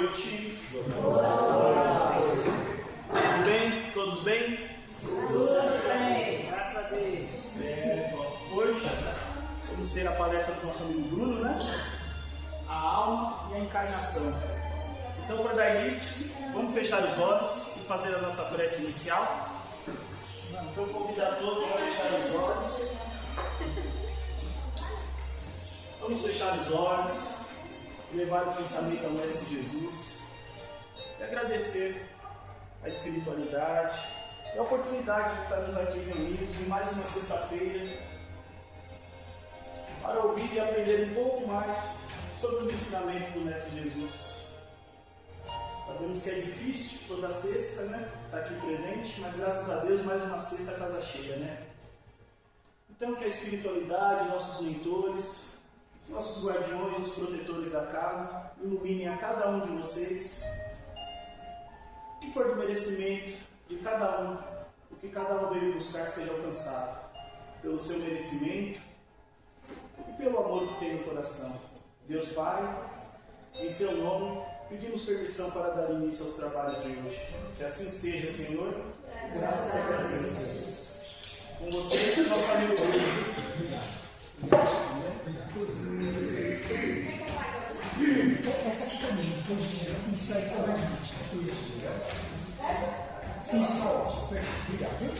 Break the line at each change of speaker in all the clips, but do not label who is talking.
noite. Boa noite. Tudo bem? Todos bem?
Tudo bem, graças a Deus.
Hoje vamos ter a palestra do nosso amigo Bruno, né? A alma e a encarnação. Então, para dar início, vamos fechar os olhos e fazer a nossa prece inicial. Então, convidar todos a fechar os olhos. Vamos fechar os olhos, levar o pensamento ao Mestre Jesus e agradecer a espiritualidade e a oportunidade de estarmos aqui reunidos em mais uma sexta-feira para ouvir e aprender um pouco mais sobre os ensinamentos do Mestre Jesus. Sabemos que é difícil toda sexta, né? Estar aqui presente, mas graças a Deus mais uma sexta casa cheia, né? Então que a espiritualidade, nossos leitores, nossos guardiões, os protetores da casa, iluminem a cada um de vocês. O que for do merecimento de cada um, o que cada um veio buscar seja alcançado pelo seu merecimento e pelo amor que tem no coração. Deus Pai, em seu nome, pedimos permissão para dar início aos trabalhos de hoje. Que assim seja, Senhor. Graças a Deus. Com vocês, nosso amigo Bruno.
Essa aqui também, isso aí fica mais nítido. Isso fica ótimo. Obrigado, viu?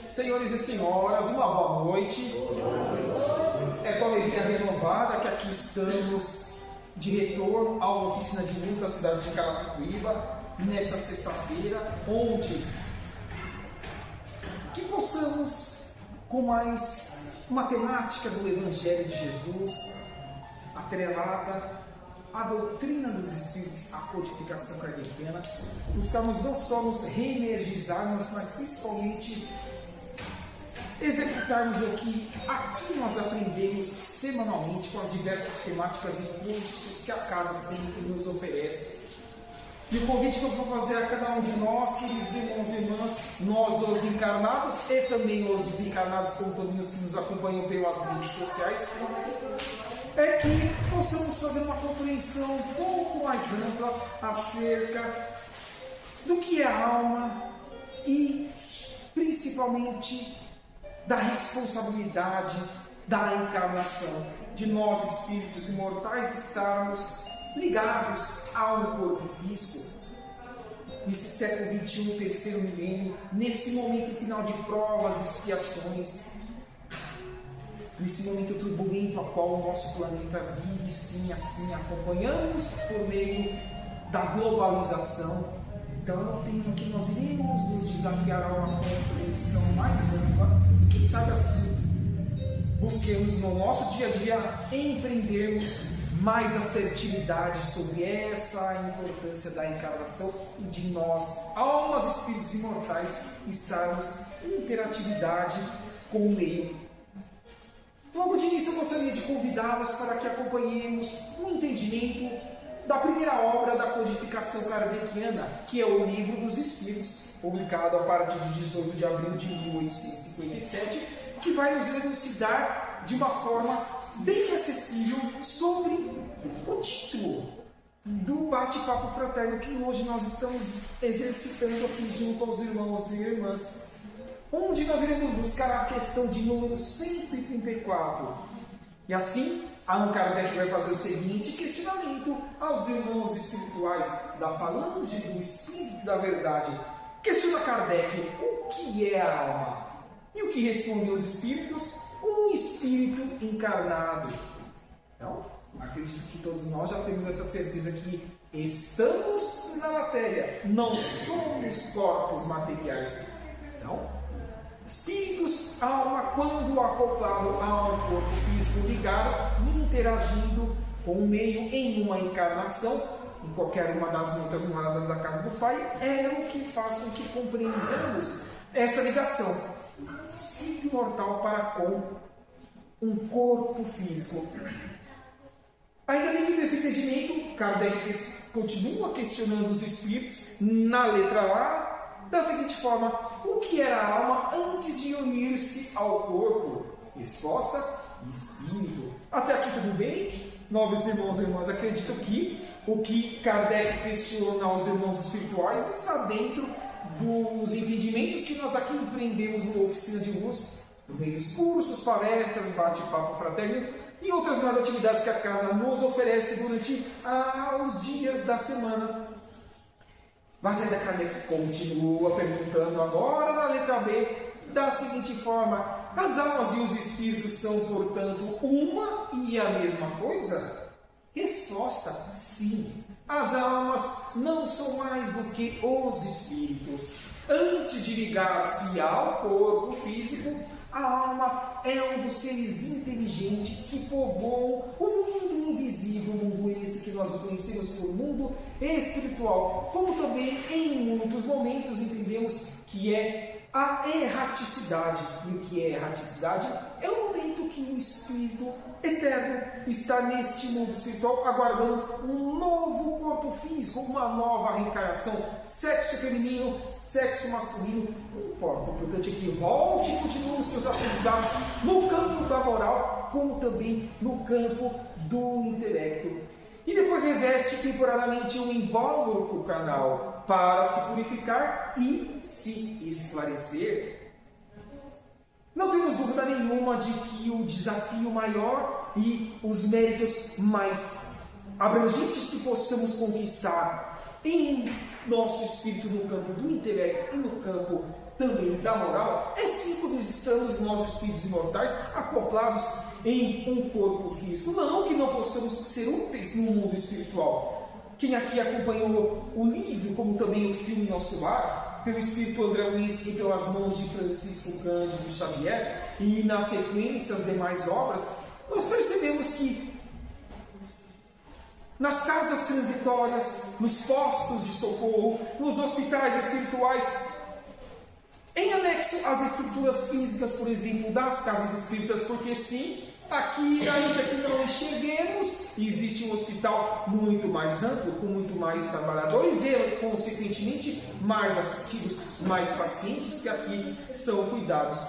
Senhores e senhoras, uma boa noite. É com alegria renovada que aqui estamos de retorno à oficina de luz da cidade de Carapicuíba, nessa sexta-feira, onde que possamos, com mais uma temática do Evangelho de Jesus, atrelada à doutrina dos Espíritos, à codificação kardeciana, buscarmos não só nos reenergizarmos, mas principalmente executarmos o que aqui nós aprendemos semanalmente com as diversas temáticas e cursos que a casa sempre nos oferece. E o convite que eu vou fazer a cada um de nós, queridos irmãos e irmãs, nós os encarnados e também os desencarnados contemporâneos que nos acompanham pelas redes sociais, é que possamos fazer uma compreensão um pouco mais ampla acerca do que é a alma e principalmente da responsabilidade da encarnação, de nós espíritos imortais estarmos ligados a um corpo físico. Nesse século XXI, terceiro milênio, nesse momento final de provas e expiações, nesse momento turbulento a qual o nosso planeta vive, sim, assim, acompanhamos por meio da globalização. Então eu entendo que nós iremos nos desafiar a uma compreensão mais ampla, e quem sabe assim, busquemos no nosso dia a dia empreendermos mais assertividade sobre essa importância da encarnação e de nós, almas espíritos imortais, estarmos em interatividade com o meio. Logo de início eu gostaria de convidá-los para que acompanhemos um entendimento da primeira obra da codificação kardeciana, que é o Livro dos Espíritos, publicado a partir de 18 de abril de 1857, que vai nos elucidar de uma forma bem acessível sobre o título do bate-papo fraterno que hoje nós estamos exercitando aqui junto aos irmãos e irmãs, onde nós iremos buscar a questão de número 134. E assim, Allan Kardec vai fazer o seguinte questionamento aos irmãos espirituais da Falange do Espírito da Verdade. Questiona Kardec o que é a alma. E o que respondem os espíritos? Um espírito encarnado. Então, acredito que todos nós já temos essa certeza que estamos na matéria, não somos corpos materiais. Então, espíritos, alma, quando acoplado a um corpo físico ligado e interagindo com o meio em uma encarnação, em qualquer uma das muitas moradas da casa do Pai, é o que faz com que compreendamos essa ligação. Espírito imortal para com um corpo físico. Ainda dentro desse entendimento, Kardec continua questionando os espíritos na letra A da seguinte forma: o que era a alma antes de unir unir-se ao corpo. Resposta: espírito. Até aqui tudo bem? Nobres irmãos e irmãs, acredito que o que Kardec questiona aos irmãos espirituais está dentro dos entendimentos que nós aqui empreendemos no Oficina de Luz, no meio dos cursos, palestras, bate-papo fraterno e outras mais atividades que a casa nos oferece durante os dias da semana. Mas ainda Kardec continua perguntando agora na letra B, da seguinte forma: as almas e os espíritos são, portanto, uma e a mesma coisa? Resposta: sim. As almas não são mais do que os espíritos. Antes de ligar-se ao corpo físico, a alma é um dos seres inteligentes que povoam o mundo invisível, o mundo esse que nós conhecemos por mundo espiritual, como também em muitos momentos entendemos que é a erraticidade. E o que é erraticidade? É o momento que o Espírito Eterno está neste mundo espiritual aguardando um novo corpo físico, uma nova reencarnação, sexo feminino, sexo masculino, não importa. O importante é que volte e continue os seus aprendizados no campo da moral, como também no campo do intelecto. E depois reveste temporariamente um invólucro canal para se purificar e se esclarecer. Não temos dúvida nenhuma de que o desafio maior e os méritos mais abrangentes que possamos conquistar em nosso espírito no campo do intelecto e no campo também da moral é sim quando estamos nós espíritos imortais acoplados em um corpo físico. Não que não possamos ser úteis no mundo espiritual. Quem aqui acompanhou o livro, como também o filme Nosso Lar, pelo Espírito André Luiz e pelas mãos de Francisco Cândido Xavier, e na sequência as demais obras, nós percebemos que nas casas transitórias, nos postos de socorro, nos hospitais espirituais, em anexo às estruturas físicas, por exemplo, das casas espíritas, porque sim, aqui, ainda que não enxerguemos, existe um hospital muito mais amplo, com muito mais trabalhadores e, consequentemente, mais assistidos, mais pacientes que aqui são cuidados.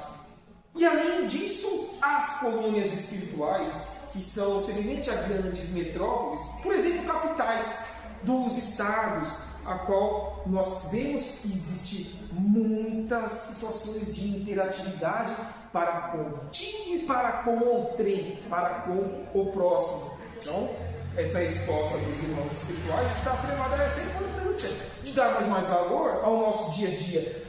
E além disso, as colônias espirituais, que são semelhantes a grandes metrópoles, por exemplo, capitais dos estados, a qual nós vemos que existe muitas situações de interatividade para contigo e para com o trem, para com o próximo. Então, essa resposta dos irmãos espirituais está atrelada a essa importância de darmos mais valor ao nosso dia a dia,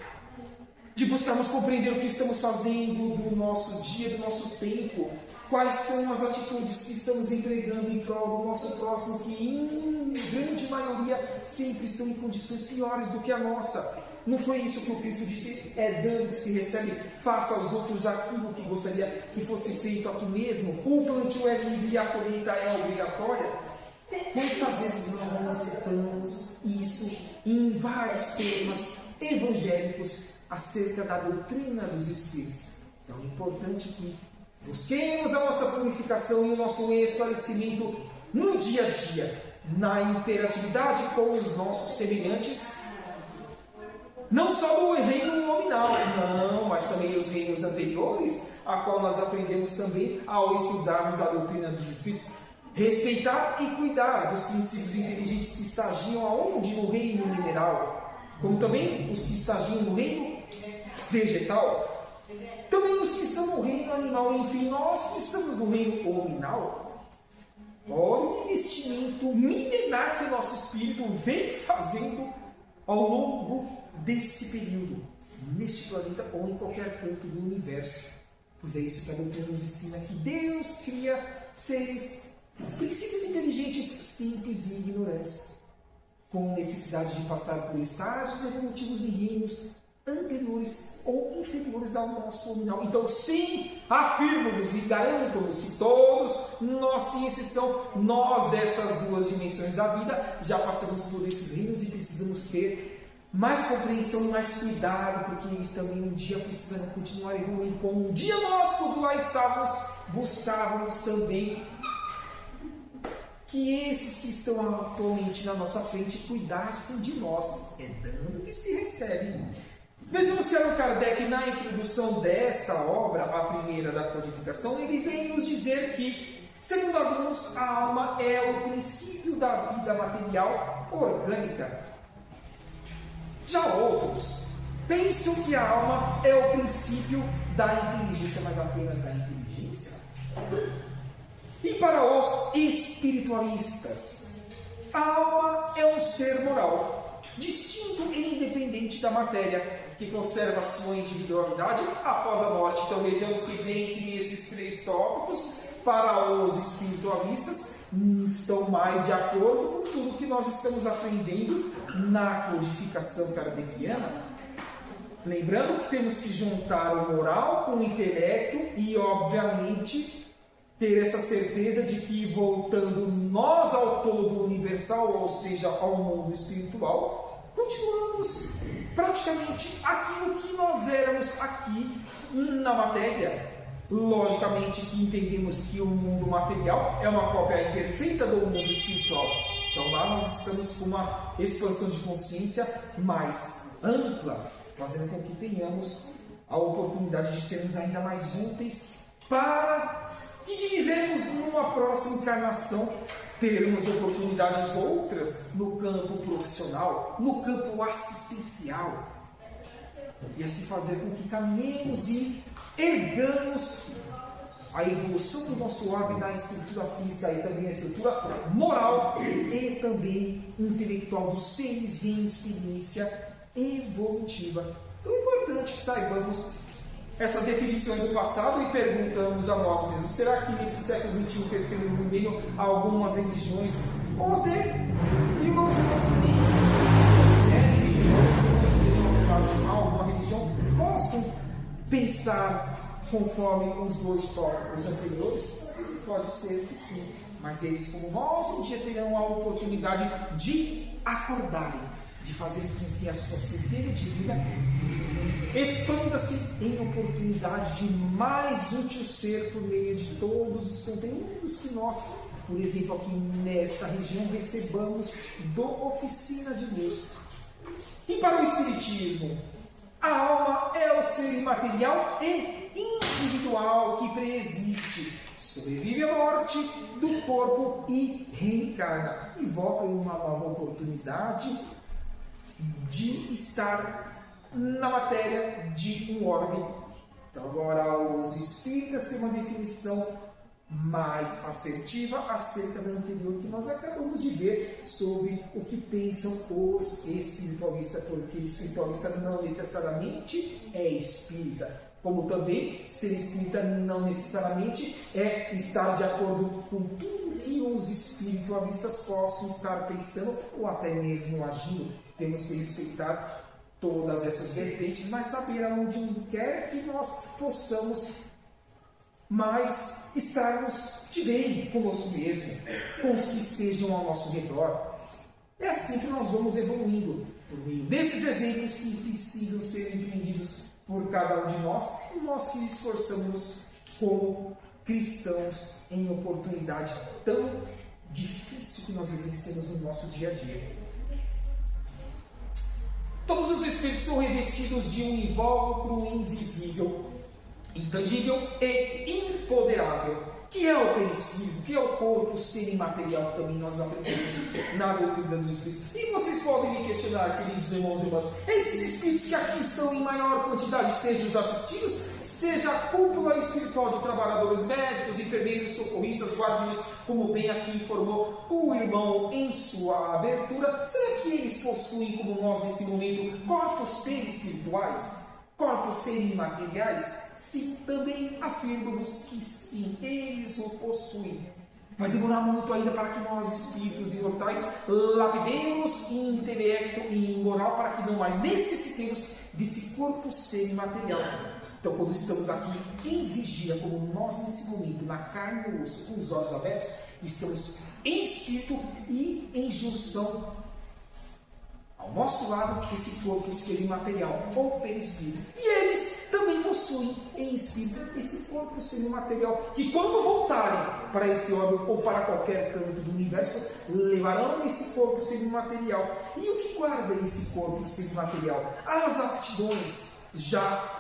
de buscarmos compreender o que estamos fazendo do nosso dia, do nosso tempo, quais são as atitudes que estamos empregando em prol do nosso próximo, que em grande maioria sempre estão em condições piores do que a nossa. Não foi isso que o Cristo disse? É dando que se recebe, faça aos outros aquilo que gostaria que fosse feito a tu mesmo. O plantio é livre e a colheita é obrigatória. Quantas vezes nós não escutamos isso em vários temas evangélicos acerca da doutrina dos Espíritos? Então é importante que busquemos a nossa purificação e o nosso esclarecimento no dia a dia, na interatividade com os nossos semelhantes, não só do reino nominal, não, mas também os reinos anteriores, a qual nós aprendemos também ao estudarmos a doutrina dos Espíritos, respeitar e cuidar dos princípios inteligentes que estagiam aonde? No reino mineral, como também os que estagiam no reino vegetal, também os que estão no reino animal, enfim, nós que estamos no reino nominal. Olha o investimento milenar que o nosso espírito vem fazendo ao longo desse período, neste planeta ou em qualquer canto do universo. Pois é isso que a doutrina nos ensina, que Deus cria seres, princípios inteligentes, simples e ignorantes, com necessidade de passar por estágios evolutivos em reinos anteriores ou inferiores ao nosso nominal. Então, sim, afirmo-vos e garanto-vos que todos nós, sem exceção, nós dessas duas dimensões da vida, já passamos por esses reinos e precisamos ter mais compreensão e mais cuidado, porque eles também um dia precisam continuar evoluindo, como um dia nós, quando lá estávamos, buscávamos também que esses que estão atualmente na nossa frente cuidassem de nós. É dando que se recebe. Vejamos que Allan Kardec, na introdução desta obra, a primeira da codificação, ele vem nos dizer que, segundo alguns, a alma é o princípio da vida material orgânica. Já outros pensam que a alma é o princípio da inteligência, mas apenas da inteligência. E para os espiritualistas, a alma é um ser moral, distinto e independente da matéria, que conserva sua individualidade após a morte. Então vejamos que dentre esses três tópicos, para os espiritualistas, estão mais de acordo com tudo que nós estamos aprendendo na codificação kardeciana. Lembrando que temos que juntar o moral com o intelecto e, obviamente, ter essa certeza de que, voltando nós ao todo universal, ou seja, ao mundo espiritual, continuamos praticamente aquilo que nós éramos aqui na matéria. Logicamente que entendemos que o mundo material é uma cópia imperfeita do mundo espiritual. Então lá nós estamos com uma expansão de consciência mais ampla, fazendo com que tenhamos a oportunidade de sermos ainda mais úteis para, de dizermos, numa próxima encarnação, termos oportunidades outras no campo profissional, no campo assistencial, e assim fazer com que caminhemos e ergamos a evolução do nosso orbe na estrutura física e também na estrutura moral e também intelectual dos seres em experiência evolutiva. Então é importante que saibamos essas definições do passado e perguntamos a nós mesmos: será que nesse século XXI, terceiro milênio, algumas religiões, ou até irmãos alguma religião, possam pensar conforme os dois tópicos anteriores? Sim, pode ser que sim, mas eles, como nós, um dia terão a oportunidade de acordarem, de fazer com que a sua centelha de vida expanda-se em oportunidade de mais útil ser por meio de todos os conteúdos que nós, por exemplo, aqui nesta região, recebamos do Oficina de Deus. E para o Espiritismo, a alma é o ser imaterial e individual que preexiste, sobrevive à morte do corpo e reencarna, e volta em uma nova oportunidade de estar na matéria de um orbe. Então agora os espíritas têm uma definição mais assertiva acerca da anterior que nós acabamos de ver sobre o que pensam os espiritualistas, porque espiritualista não necessariamente é espírita, como também ser espírita não necessariamente é estar de acordo com tudo que os espiritualistas possam estar pensando ou até mesmo agindo. Temos que respeitar todas essas vertentes, mas saber aonde quer que nós possamos mais estarmos de bem conosco mesmo, com os que estejam ao nosso redor. É assim que nós vamos evoluindo, por meio desses exemplos que precisam ser empreendidos por cada um de nós, e nós que esforçamos como cristãos em oportunidade tão difícil que nós vivenciamos no nosso dia a dia. Todos os espíritos são revestidos de um invólucro invisível, intangível e imponderável, que é o perispírito, que é o corpo, ser imaterial, que também nós aprendemos na doutrina dos espíritos. E vocês podem me questionar, queridos irmãos e irmãs, esses espíritos que aqui estão em maior quantidade, seja os assistidos, seja a cúpula espiritual de trabalhadores médicos, enfermeiros, socorristas, guardiões, como bem aqui informou o irmão em sua abertura, será que eles possuem, como nós nesse momento, corpos perispirituais? Corpos semi-materiais? Sim, também afirmo-vos que sim, eles o possuem. Vai demorar muito ainda para que nós, espíritos imortais, lapidemos em intelecto e em moral para que não mais necessitemos desse corpo semi-material. Então, quando estamos aqui em vigia, como nós nesse momento, na carne e osso, com os olhos abertos, estamos em espírito e em junção ao nosso lado, esse corpo ser imaterial ou perispírito. E eles também possuem possuem em espírito esse corpo semimaterial, que quando voltarem para esse orbe ou para qualquer canto do universo, levarão esse corpo semimaterial. E o que guarda esse corpo semimaterial? As aptidões já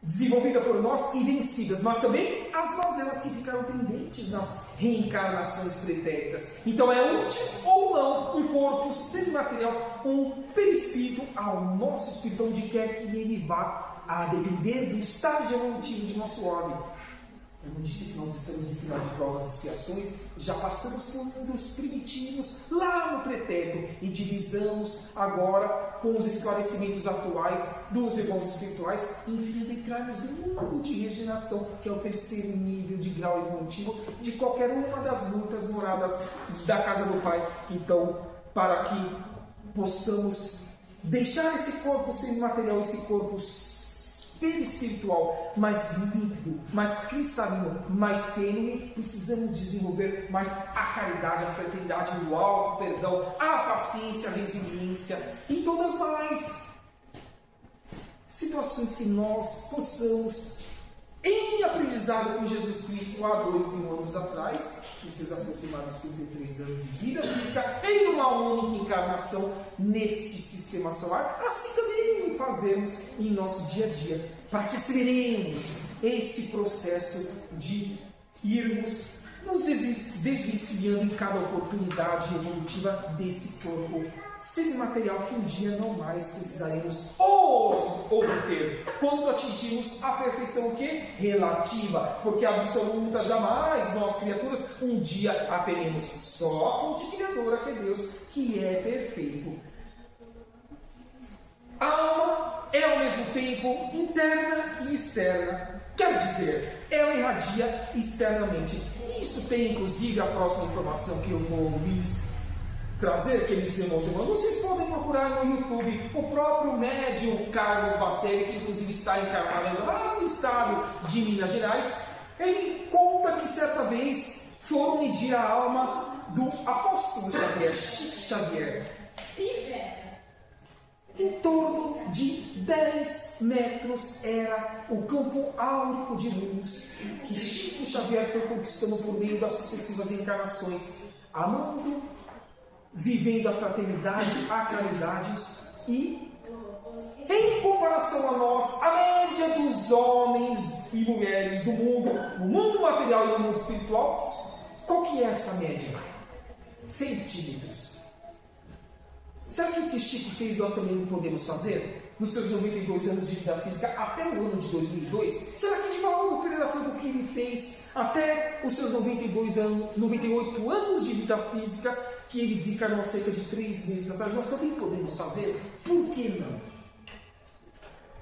desenvolvidas por nós e vencidas, mas também as mazelas que ficaram pendentes nas reencarnações pretéritas. Então é útil ou não um corpo semimaterial, um perispírito ao nosso espírito, onde quer que ele vá, a depender do estágio evolutivo de nosso orbe. Eu não disse que nós estamos no final de provas e expiações, já passamos por mundos primitivos lá no pretérito e divisamos agora com os esclarecimentos atuais dos irmãos espirituais, enfim, adentrarmos no mundo de regeneração, que é o terceiro nível de grau evolutivo de qualquer uma das lutas moradas da casa do Pai. Então, para que possamos deixar esse corpo semimaterial, esse corpo perispiritual mais límpido, mais cristalino, mais tênue, precisamos desenvolver mais a caridade, a fraternidade, o alto perdão, a paciência, a resiliência e todas as mais situações que nós possamos, em aprendizado com Jesus Cristo há 2000 anos atrás, em seus aproximados 33 anos de vida física, em uma única encarnação neste sistema solar, assim também fazemos em nosso dia a dia, para que aceleremos esse processo de irmos nos desvencilhando em cada oportunidade evolutiva desse corpo semimaterial que um dia não mais precisaremos obter quando atingirmos a perfeição o quê? Relativa, porque absoluta jamais nós criaturas um dia a teremos, só a fonte criadora que é Deus, que é perfeito. A alma é ao mesmo tempo interna e externa, quer dizer, ela irradia externamente. Isso tem inclusive a próxima informação que eu vou lhes trazer, queridos irmãos e irmãs. Vocês podem procurar no YouTube o próprio médium Carlos Bacelli, que inclusive está encarnado lá no estado de Minas Gerais. Ele conta que certa vez foram medir a alma do apóstolo Xavier, Chico Xavier, e em torno de 10 metros era o campo áurico de luz que Chico Xavier foi conquistando por meio das sucessivas encarnações, amando, vivendo a fraternidade, a caridade e, em comparação a nós, a média dos homens e mulheres do mundo, no mundo material e no mundo espiritual, qual que é essa média? Centímetros. Será que o que Chico fez nós também não podemos fazer? Nos seus 92 anos de vida física até o ano de 2002? Será que de Divaldo Pereira foi o que ele fez até os seus 98 anos de vida física, que ele desencarnou há cerca de 3 meses atrás? Nós também podemos fazer? Por que não?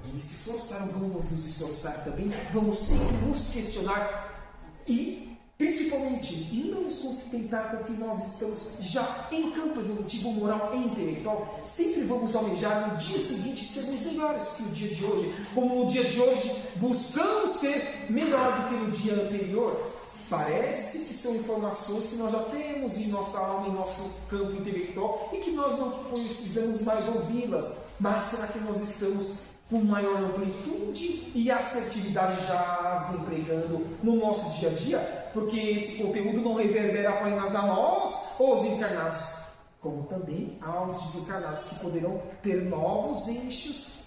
Eles se esforçaram, vamos nos esforçar também, vamos sempre nos questionar e, principalmente, não nos contentar com o que nós estamos já em campo evolutivo, moral e intelectual. Sempre vamos almejar no dia seguinte sermos melhores que o dia de hoje. Como no dia de hoje buscamos ser melhor do que no dia anterior. Parece que são informações que nós já temos em nossa alma, em nosso campo intelectual e que nós não precisamos mais ouvi-las. Mas será que nós estamos com maior amplitude e assertividade já as empregando no nosso dia a dia? Porque esse conteúdo não reverbera apenas a nós, os encarnados, como também aos desencarnados, que poderão ter novos eixos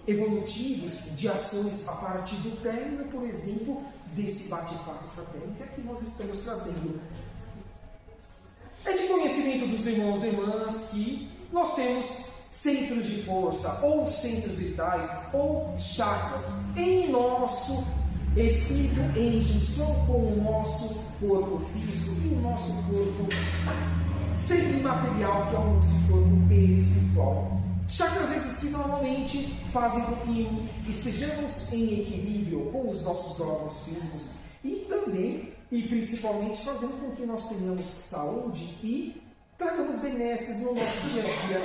evolutivos de ações a partir do término, por exemplo, desse bate-papo fraterno que aqui nós estamos trazendo. É de conhecimento dos irmãos e irmãs que nós temos centros de força, ou centros vitais, ou chakras em nosso espírito, em junção com o nosso corpo físico e o nosso corpo semimaterial, que é o nosso corpo perispiritual. Chakras esses que normalmente fazem com que estejamos em equilíbrio com os nossos órgãos físicos e também, e principalmente, fazendo com que nós tenhamos saúde e tragamos benesses no nosso dia a dia.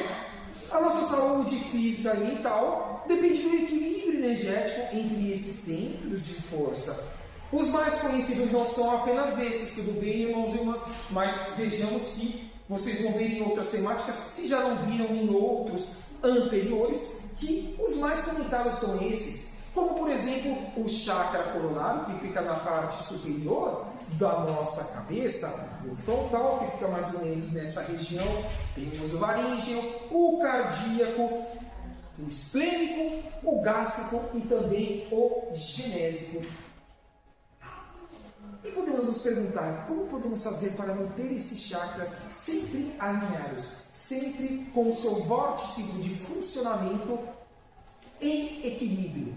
A nossa saúde física e mental depende do equilíbrio energético entre esses centros de força. Os mais conhecidos não são apenas esses, tudo bem, irmãos e irmãs, mas vejamos que vocês vão ver em outras temáticas, se já não viram em outros anteriores, que os mais comentados são esses, como por exemplo o chakra coronário, que fica na parte superior da nossa cabeça, o frontal, que fica mais ou menos nessa região, temos o laríngeo, o cardíaco, o esplênico, o gástrico e também o genésico. E podemos nos perguntar, como podemos fazer para manter esses chakras sempre alinhados, sempre com o seu vórtice de funcionamento em equilíbrio?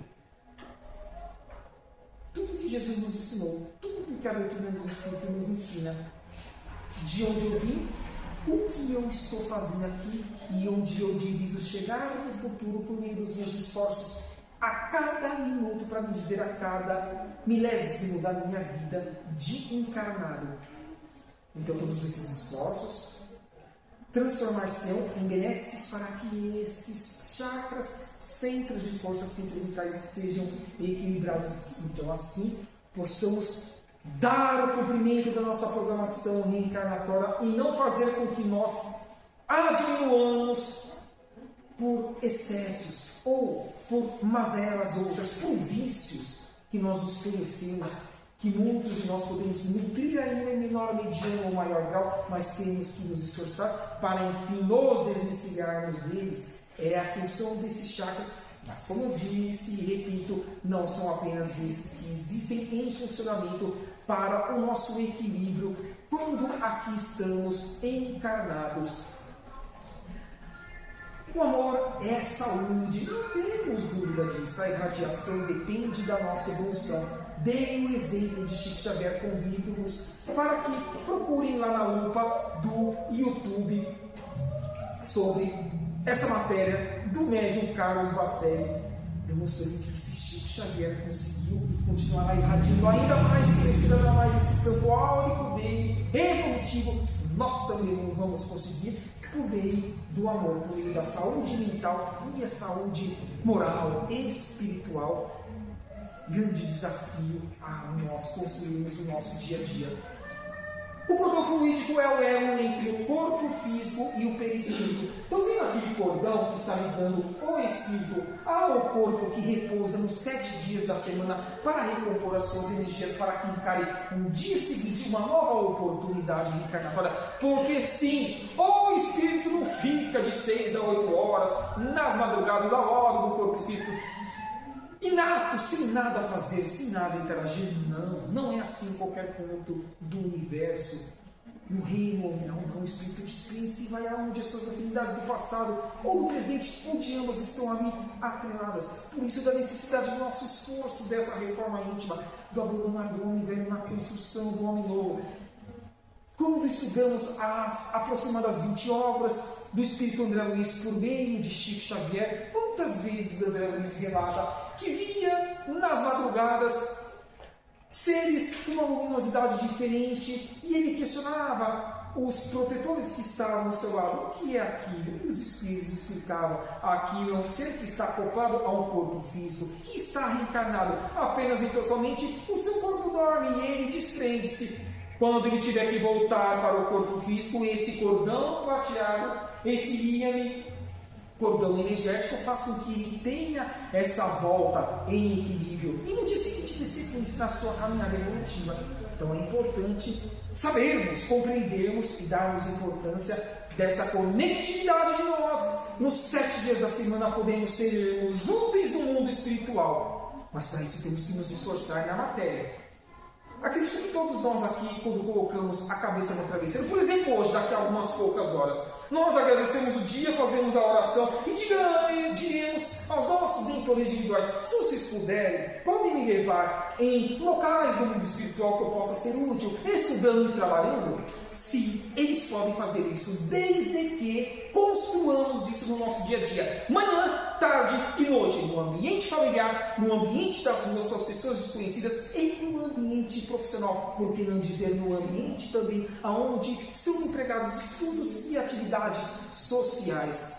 Tudo que Jesus nos ensinou, tudo que a doutrina dos Espíritos nos ensina, de onde eu vim, o que eu estou fazendo aqui e onde eu diviso chegar no futuro por meio dos meus esforços a cada minuto, para me dizer a cada milésimo da minha vida de encarnado. Então todos esses esforços transformar-se-ão em benesses para que esses chakras, centros de força, centros vitais estejam equilibrados. Então assim possamos dar o cumprimento da nossa programação reencarnatória e não fazer com que nós a diminuamos por excessos ou por mazelas outras, por vícios que nós nos conhecemos, que muitos de nós podemos nutrir ainda em menor, mediano ou maior grau, mas temos que nos esforçar para, enfim, nos desvencilharmos deles. É a função desses chakras, mas como eu disse e repito, não são apenas esses que existem em funcionamento para o nosso equilíbrio quando aqui estamos encarnados. O amor é saúde, não temos dúvida disso. A irradiação depende da nossa evolução. Dei o exemplo de Chico Xavier, convido-vos para que procurem lá na lupa do YouTube sobre essa matéria do médium Carlos Bacelli, demonstrando que esse Chico Xavier conseguiu e continuará irradiando ainda mais e crescendo ainda mais esse campo áurico dele, evolutivo. Nós também vamos conseguir por meio do amor, por meio da saúde mental e a saúde moral e espiritual. Grande desafio a nós construirmos no nosso dia a dia. O cordão fluídico é o elo entre o corpo físico e o perispírito. Então tem aquele cordão que está ligando o espírito ao corpo que repousa nos 7 dias da semana para recompor as suas energias, para que encare um dia seguinte uma nova oportunidade reencarnatória. Porque sim, o espírito não fica de 6 a 8 horas nas madrugadas ao lado do corpo físico, inato, sem nada a fazer, sem nada a interagir. Não é assim em qualquer ponto do universo. No reino não, o espírito desprende-se e vai aonde as suas afinidades do passado ou do presente, onde ambas estão ali atreladas. Por isso, da necessidade do nosso esforço, dessa reforma íntima, do abandonar do homem velho na construção do homem novo. Quando estudamos as aproximadas 20 obras do Espírito André Luiz por meio de Chico Xavier, quantas vezes André Luiz relata que via nas madrugadas seres com uma luminosidade diferente e ele questionava os protetores que estavam ao seu lado: o que é aquilo? E os espíritos explicavam: aquilo é um ser que está acoplado a um corpo físico, que está reencarnado, apenas então somente o seu corpo dorme e ele desprende-se. Quando ele tiver que voltar para o corpo físico, esse cordão prateado, esse íame, cordão energético, faz com que ele tenha essa volta em equilíbrio. E no dia seguinte, de sequência na sua caminhada evolutiva. Então é importante sabermos, compreendermos e darmos importância dessa conectividade de nós. Nos 7 dias da semana podemos sermos úteis no mundo espiritual. Mas para isso temos que nos esforçar na matéria. Acredito que todos nós aqui, quando colocamos a cabeça no travesseiro, por exemplo, hoje, daqui a algumas poucas horas, nós agradecemos o dia, fazemos a oração e diremos aos nossos mentores individuais: se vocês puderem, podem me levar em locais do mundo espiritual que eu possa ser útil, estudando e trabalhando? Sim, eles podem fazer isso, desde que construamos isso no nosso dia a dia, manhã, tarde e noite, no ambiente familiar, no ambiente das ruas com as pessoas desconhecidas e no ambiente profissional, por que não dizer no ambiente também aonde são empregados estudos e atividades sociais.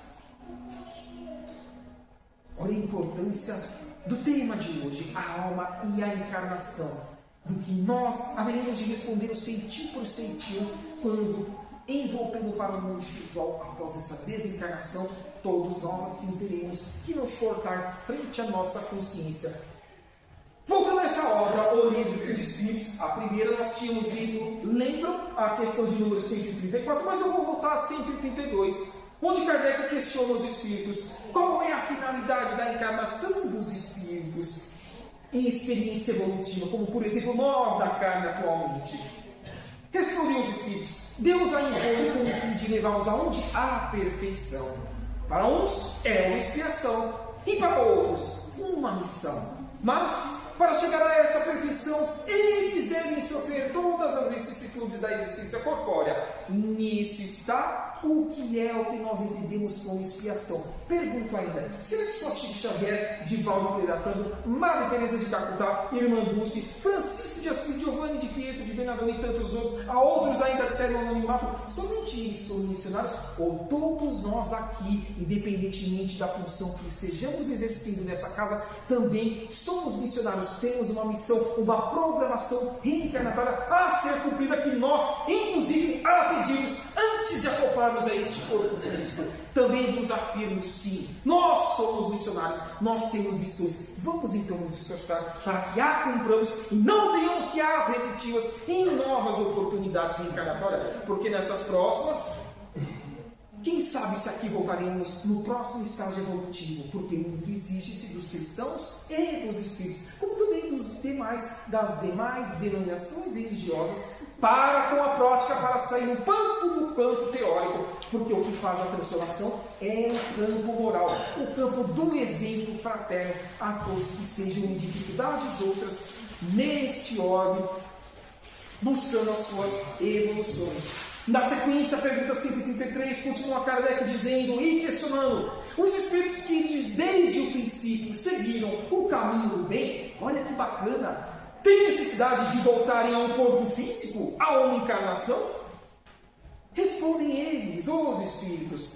Olha a importância do tema de hoje, a alma e a encarnação, do que nós haveremos de responder o sentir por sentir quando envolvendo para o mundo espiritual após essa desencarnação todos nós assim teremos que nos portar frente à nossa consciência. Voltando a essa obra, O Livro dos Espíritos, a primeira nós tínhamos lido, lembram a questão de número 134, mas eu vou voltar a 132, onde Kardec questiona os espíritos, qual é a finalidade da encarnação dos espíritos em experiência evolutiva, como por exemplo nós da carne atualmente. Respondeu os espíritos, Deus a enviou com o fim de levá-los aonde? À perfeição. Para uns é uma expiação e para outros uma missão. Mas, para chegar a essa perfeição, eles devem sofrer todas as vicissitudes da existência corpórea. Nisso está o que nós entendemos como expiação. Pergunto ainda, será que só Chico Xavier, Divaldo Pereira Franco, Maria Teresa de Calcutá, Irmã Dulce, Francisco de Assis, Giovanni de Pietro, de Bernardone e tantos outros, a outros ainda até no anonimato, somente eles são missionários? Ou todos nós aqui, independentemente da função que estejamos exercendo nessa casa, também somos missionários? Temos uma missão, uma programação reencarnatória a ser cumprida que nós, inclusive, a pedimos antes de acoplarmos a este corpo físico. Também vos afirmo, sim, nós somos missionários, nós temos missões. Vamos então nos esforçar para que a cumpramos e não tenhamos que as repetivas em novas oportunidades reencarnatórias, porque nessas próximas, quem sabe se aqui voltaremos no próximo estágio evolutivo, porque muito exige-se dos cristãos e dos espíritos, como também das demais denominações religiosas, para com a prática, para sair do campo teórico, porque o que faz a transformação é o campo moral, o campo do exemplo fraterno a todos que estejam em dificuldades outras neste orbe, buscando as suas evoluções. Na sequência, a pergunta 133, continua Kardec dizendo e questionando: os espíritos que desde o princípio seguiram o caminho do bem, olha que bacana, têm necessidade de voltarem a um corpo físico, a uma encarnação? Respondem eles, os espíritos: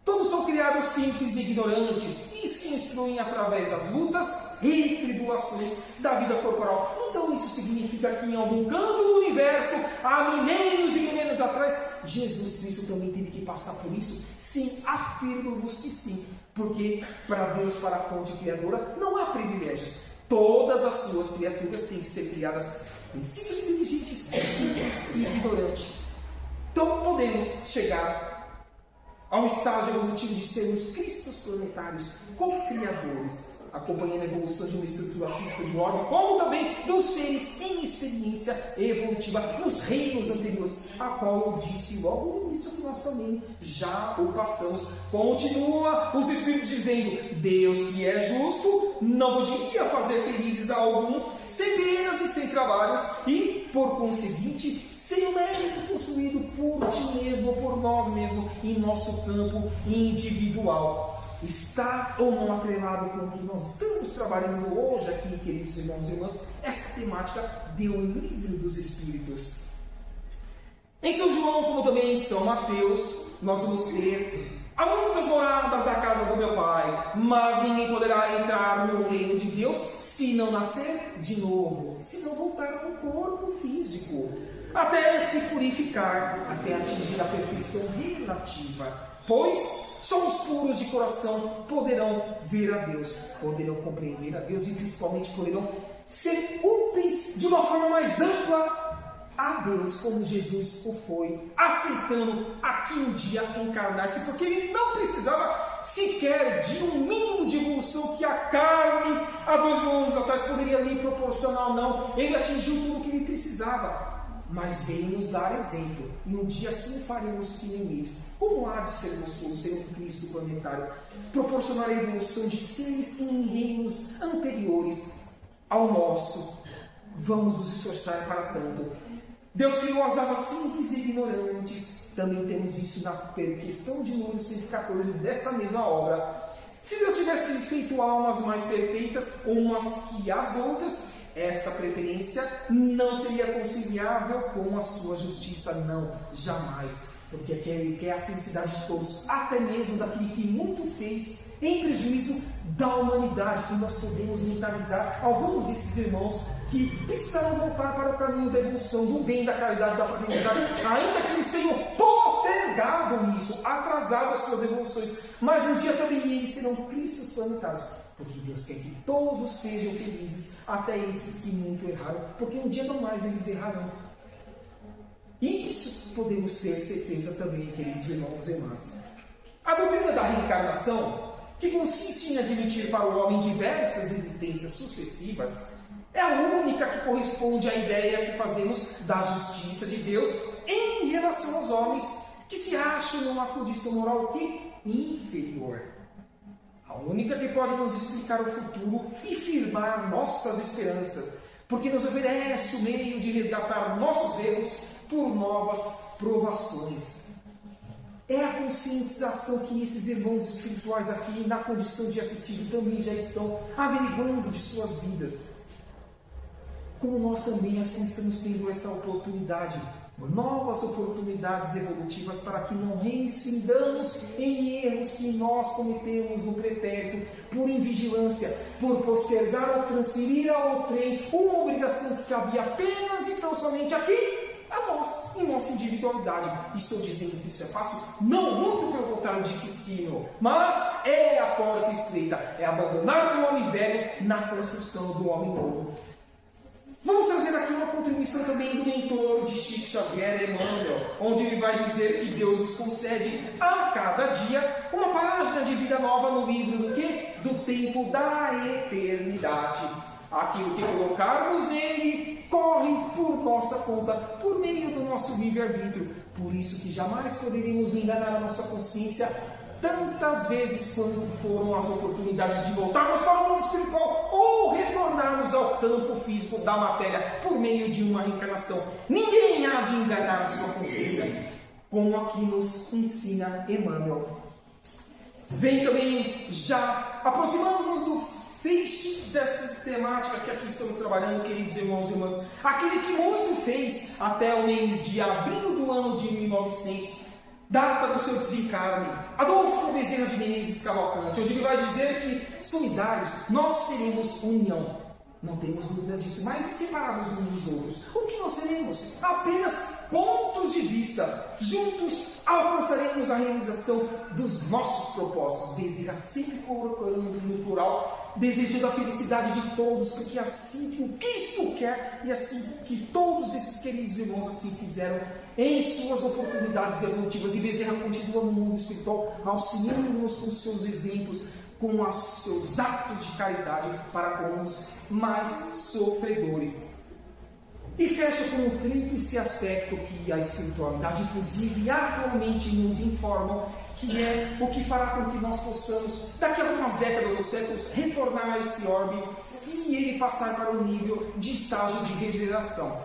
todos são criados simples e ignorantes e se instruem através das lutas e tribulações da vida corporal. Então isso significa que em algum canto do universo, há milênios e milênios atrás, Jesus Cristo também teve que passar por isso? Sim, afirmo-vos que sim, porque para Deus, para a fonte criadora, não há privilégios. Todas as suas criaturas têm que ser criadas princípios inteligentes, simples e ignorantes. Então podemos chegar ao estágio evolutivo de sermos cristos planetários, co-criadores, acompanhando a evolução de uma estrutura física de um órgão, como também dos seres em experiência evolutiva nos reinos anteriores, a qual eu disse logo no início que nós também já o passamos. Continua os espíritos dizendo: Deus, que é justo, não poderia fazer felizes a alguns sem penas e sem trabalhos, e, por conseguinte, sem o mérito construído por ti mesmo, por nós mesmos, em nosso campo individual. Está ou não atrelado com o que nós estamos trabalhando hoje aqui, queridos irmãos e irmãs, essa temática do Livro dos Espíritos? Em São João, como também em São Mateus, nós vamos ler: há muitas moradas na casa do meu Pai, mas ninguém poderá entrar no reino de Deus se não nascer de novo, se não voltar ao corpo físico, até se purificar, até atingir a perfeição relativa. Pois só os puros de coração poderão ver a Deus, poderão compreender a Deus e principalmente poderão ser úteis de uma forma mais ampla a Deus, como Jesus o foi, aceitando aqui um dia encarnar-se, porque ele não precisava sequer de um mínimo de evolução que a carne há 2000 anos atrás poderia lhe proporcionar. Não, ele atingiu tudo o que ele precisava, mas veio nos dar exemplo, e um dia sim faremos que nem eles. Como há de ser gostoso ser um Cristo planetário, proporcionar a evolução de seres em reinos anteriores ao nosso. Vamos nos esforçar para tanto. Deus criou as almas simples e ignorantes. Também temos isso na questão de número 114 desta mesma obra. Se Deus tivesse feito almas mais perfeitas, umas que as outras, essa preferência não seria conciliável com a sua justiça, não, jamais. Porque Ele quer a felicidade de todos, até mesmo daquele que muito fez em prejuízo da humanidade. E nós podemos mentalizar alguns desses irmãos que precisaram voltar para o caminho da evolução, do bem, da caridade, da fraternidade, ainda que eles tenham postergado isso, atrasado as suas evoluções, mas um dia também eles serão Cristos planetários, porque Deus quer que todos sejam felizes, até esses que muito erraram, porque um dia não mais eles errarão. E isso podemos ter certeza também, queridos irmãos e irmãs. A doutrina da reencarnação, que consiste em admitir para o homem diversas existências sucessivas, é a única que corresponde à ideia que fazemos da justiça de Deus em relação aos homens que se acham numa condição moral que inferior. A única que pode nos explicar o futuro e firmar nossas esperanças, porque nos oferece o meio de resgatar nossos erros por novas provações. É a conscientização que esses irmãos espirituais aqui, na condição de assistir, também já estão averiguando de suas vidas. Como nós também assim estamos tendo essa oportunidade, novas oportunidades evolutivas para que não reincidamos em erros que nós cometemos no pretérito, por invigilância, por postergar ou transferir ao trem uma obrigação que cabia apenas e tão somente aqui, a nós, em nossa individualidade. Estou dizendo que isso é fácil? Não, muito pelo contrário, dificílimo. Mas é a porta estreita, é abandonar o homem velho na construção do homem novo. Vamos trazer aqui uma contribuição também do mentor de Chico Xavier, Emmanuel, onde ele vai dizer que Deus nos concede a cada dia uma página de vida nova no livro do quê? Do tempo da eternidade. Aquilo que colocarmos nele corre por nossa conta, por meio do nosso livre-arbítrio. Por isso que jamais poderemos enganar a nossa consciência tantas vezes quanto foram as oportunidades de voltarmos para o mundo espiritual ou retornarmos ao campo físico da matéria por meio de uma reencarnação. Ninguém há de enganar a sua consciência, como aqui nos ensina Emmanuel. Vem também já aproximando-nos do feixe dessa temática que aqui estamos trabalhando, queridos irmãos e irmãs. Aquele que muito fez até o mês de abril do ano de 1900, data do seu desencarne, Adolfo Bezerra de Menezes Cavalcante, onde ele vai dizer que solidários nós seremos união. Não temos dúvidas disso, mas separados uns dos outros. O que nós seremos? Apenas pontos de vista. Juntos alcançaremos a realização dos nossos propósitos. Bezerra sempre colocando no plural, desejando a felicidade de todos, porque é assim que o Cristo quer e assim que todos esses queridos irmãos assim fizeram em suas oportunidades evolutivas. E Bezerra continua no mundo espiritual, auxiliando-nos com seus exemplos, com os seus atos de caridade para com os mais sofredores. E fecha com um tríplice aspecto que a espiritualidade, inclusive, atualmente nos informa, que é o que fará com que nós possamos, daqui a algumas décadas ou séculos, retornar a esse orbe, se ele passar para o nível de estágio de regeneração.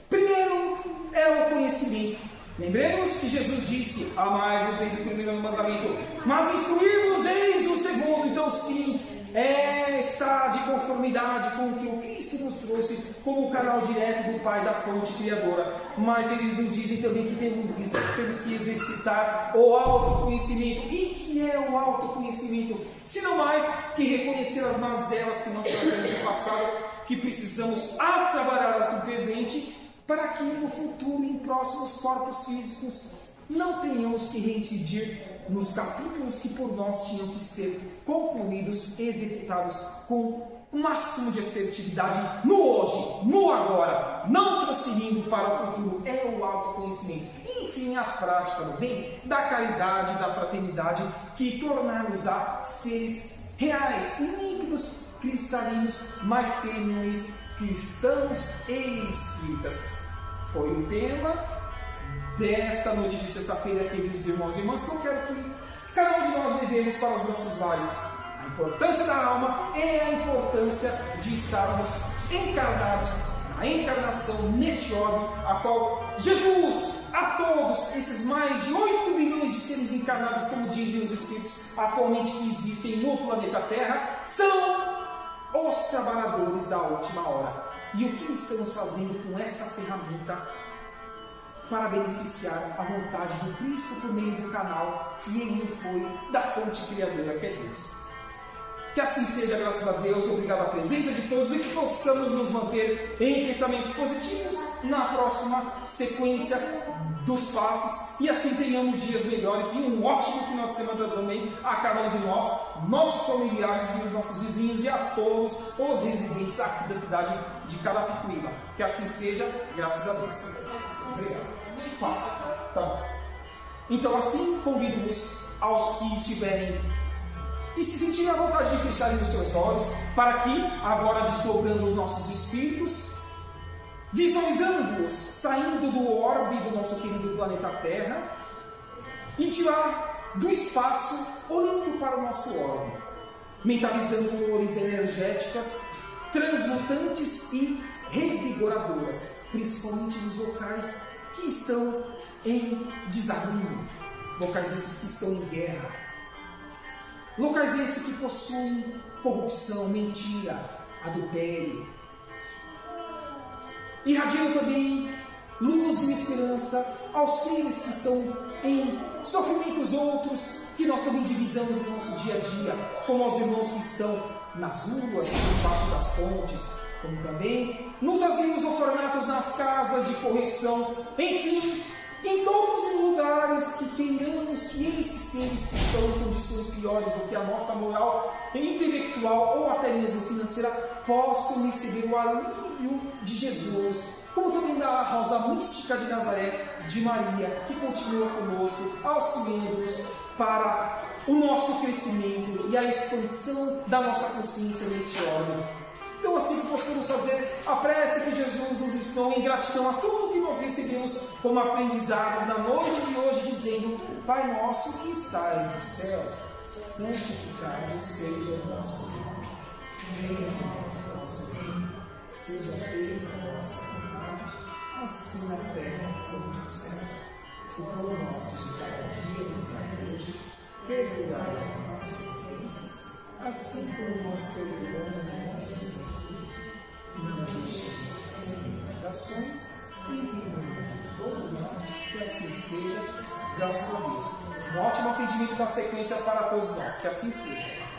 Primeiro é o conhecimento. Lembremos que Jesus disse: amai-vos, eis o primeiro mandamento, mas instruir-vos, eis o segundo. Então sim, está de conformidade com o que o Cristo nos trouxe como canal direto do Pai, da fonte criadora. Mas eles nos dizem também que temos que exercitar o autoconhecimento. E que é o autoconhecimento? Se não mais que reconhecer as mazelas que nós trazemos no passado, que precisamos as trabalhar no presente, para que no futuro, em próximos corpos físicos, não tenhamos que reincidir nos capítulos que por nós tinham que ser concluídos, executados com o máximo de assertividade no hoje, no agora, não transferindo para o futuro. É o autoconhecimento. Enfim, a prática do bem, da caridade, da fraternidade, que tornar-nos-á seres reais, límpidos, cristalinos, mais tênues, cristãos e espíritas. Foi o tema desta noite de sexta-feira, queridos irmãos e irmãs, que eu quero que cada um de nós levemos para os nossos lares. A importância da alma é a importância de estarmos encarnados na encarnação neste orbe, a qual Jesus, a todos esses mais de 8 milhões de seres encarnados, como dizem os Espíritos, atualmente que existem no planeta Terra, são os trabalhadores da última hora. E o que estamos fazendo com essa ferramenta para beneficiar a vontade do Cristo por meio do canal que ele foi da fonte criadora, que é Deus? Que assim seja, graças a Deus, obrigado à presença de todos e que possamos nos manter em pensamentos positivos na próxima sequência dos passes e assim tenhamos dias melhores e um ótimo final de semana também a cada um de nós, nossos familiares e os nossos vizinhos e a todos os residentes aqui da cidade de Carapicuíba. Que assim seja, graças a Deus. Obrigado. Fácil. Tá bom. Então assim, convido-vos aos que estiverem e se sentirem à vontade de fecharem os seus olhos, para que, agora desdobrando os nossos espíritos, visualizando-os saindo do orbe do nosso querido planeta Terra, e de lá do espaço, olhando para o nosso orbe, mentalizando cores energéticas, transmutantes e revigoradoras, principalmente nos locais que estão em desarrumo, locais esses que estão em guerra, locais esses que possuem corrupção, mentira, adultério. Irradiando também luz e esperança aos seres que estão em sofrimentos outros, que nós também divisamos no nosso dia a dia, como aos irmãos que estão nas ruas, debaixo das pontes, como também nos asilos orfanatos, nas casas de correção, enfim, em todos os lugares que queiramos que esses seres que estão em condições piores do que a nossa moral intelectual ou até mesmo financeira possam receber o alívio de Jesus, como também da rosa mística de Nazaré, de Maria, que continua conosco, auxiliando-nos para o nosso crescimento e a expansão da nossa consciência neste órgão. Então, assim que possamos fazer a prece que Jesus nos ensinou em gratidão a tudo que nós recebemos como aprendizados na noite de hoje, dizendo: Pai nosso que estais nos céus, santificado seja o vosso nome. Venha a nosso reino, seja feita a nossa vontade, assim na terra como no céu. O pão nosso de cada dia nos dai hoje, perdoai as nossas ofensas, assim como nós perdoamos os nossos ofensores. Não deixemos de tentações e livre-nos de todo mal, que assim seja, graças a Deus. Um ótimo atendimento com a sequência para todos nós, que assim seja.